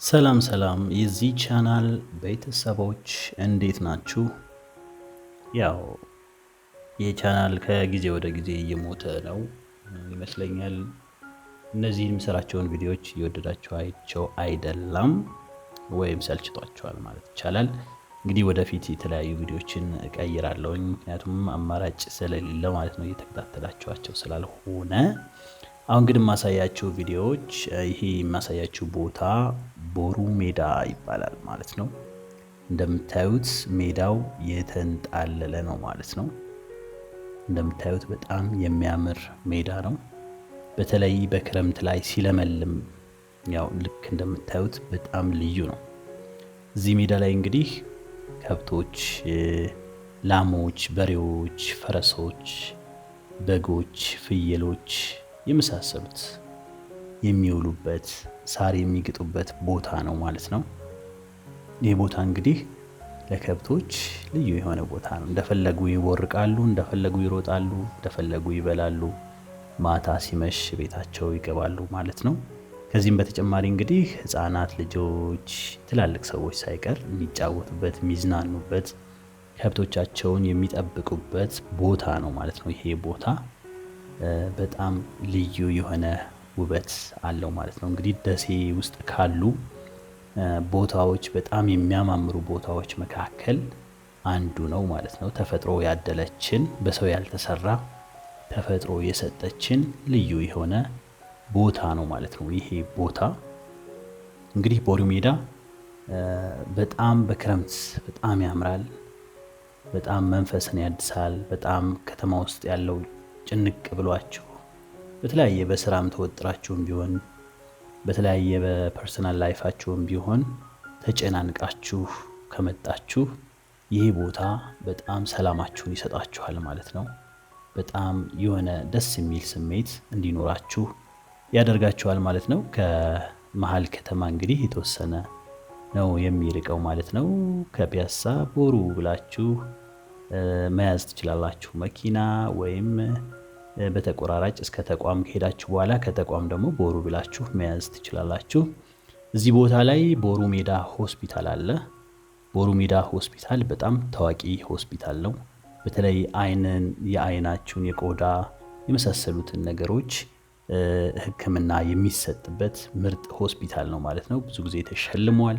ሰላም ሰላም የዚህ ቻናል ቤተሰቦች እንዴት ናችሁ? ያው ይህ ቻናል ከጊዜ ወደ ጊዜ እየሞተ ነው ይመስለኛል። እነዚህን የምሰራቸውን ቪዲዮዎች እየወደዳችኋቸው አይደለም ወይም ሰልችቷቸዋል ማለት ይቻላል። እንግዲህ ወደፊት የተለያዩ ቪዲዮዎችን እቀይራለሁኝ ምክንያቱም አማራጭ ስለሌለ ማለት ነው፣ እየተከታተላችኋቸው ስላልሆነ። አሁን ግን የማሳያችሁ ቪዲዮዎች ይሄ የማሳያችሁ ቦታ ቦሩ ሜዳ ይባላል ማለት ነው። እንደምታዩት ሜዳው የተንጣለለ ነው ማለት ነው። እንደምታዩት በጣም የሚያምር ሜዳ ነው። በተለይ በክረምት ላይ ሲለመልም ያው ልክ እንደምታዩት በጣም ልዩ ነው። እዚህ ሜዳ ላይ እንግዲህ ከብቶች፣ ላሞች፣ በሬዎች፣ ፈረሶች፣ በጎች፣ ፍየሎች የመሳሰሉት የሚውሉበት ሳር የሚግጡበት ቦታ ነው ማለት ነው። ይህ ቦታ እንግዲህ ለከብቶች ልዩ የሆነ ቦታ ነው። እንደፈለጉ ይቦርቃሉ፣ እንደፈለጉ ይሮጣሉ፣ እንደፈለጉ ይበላሉ። ማታ ሲመሽ ቤታቸው ይገባሉ ማለት ነው። ከዚህም በተጨማሪ እንግዲህ ህፃናት ልጆች፣ ትላልቅ ሰዎች ሳይቀር የሚጫወቱበት የሚዝናኑበት ከብቶቻቸውን የሚጠብቁበት ቦታ ነው ማለት ነው። ይሄ ቦታ በጣም ልዩ የሆነ ውበት አለው ማለት ነው። እንግዲህ ደሴ ውስጥ ካሉ ቦታዎች በጣም የሚያማምሩ ቦታዎች መካከል አንዱ ነው ማለት ነው። ተፈጥሮ ያደለችን በሰው ያልተሰራ ተፈጥሮ የሰጠችን ልዩ የሆነ ቦታ ነው ማለት ነው። ይሄ ቦታ እንግዲህ ቦሩ ሜዳ በጣም በክረምት በጣም ያምራል። በጣም መንፈስን ያድሳል። በጣም ከተማ ውስጥ ያለው ጭንቅ ብሏችሁ በተለያየ በስራም ተወጥራችሁም ቢሆን በተለያየ በፐርሰናል ላይፋችሁም ቢሆን ተጨናንቃችሁ ከመጣችሁ ይሄ ቦታ በጣም ሰላማችሁን ይሰጣችኋል ማለት ነው። በጣም የሆነ ደስ የሚል ስሜት እንዲኖራችሁ ያደርጋችኋል ማለት ነው። ከመሃል ከተማ እንግዲህ የተወሰነ ነው የሚርቀው ማለት ነው። ከፒያሳ ቦሩ ብላችሁ መያዝ ትችላላችሁ መኪና፣ ወይም በተቆራራጭ እስከ ተቋም ከሄዳችሁ በኋላ ከተቋም ደግሞ ቦሩ ብላችሁ መያዝ ትችላላችሁ። እዚህ ቦታ ላይ ቦሩ ሜዳ ሆስፒታል አለ። ቦሩ ሜዳ ሆስፒታል በጣም ታዋቂ ሆስፒታል ነው። በተለይ የአይናችሁን የቆዳ የመሳሰሉትን ነገሮች ሕክምና የሚሰጥበት ምርጥ ሆስፒታል ነው ማለት ነው። ብዙ ጊዜ ተሸልሟል።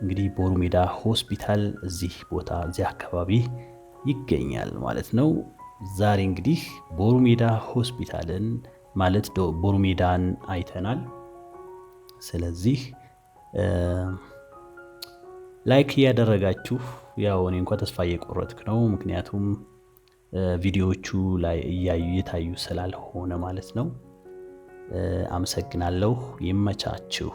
እንግዲህ ቦሩ ሜዳ ሆስፒታል እዚህ ቦታ እዚህ አካባቢ ይገኛል ማለት ነው። ዛሬ እንግዲህ ቦሩ ሜዳ ሆስፒታልን ማለት ቦሩ ሜዳን አይተናል። ስለዚህ ላይክ እያደረጋችሁ ያው እኔ እንኳን ተስፋ እየቆረጥኩ ነው፣ ምክንያቱም ቪዲዮዎቹ ላይ እየታዩ ስላልሆነ ማለት ነው። አመሰግናለሁ። ይመቻችሁ።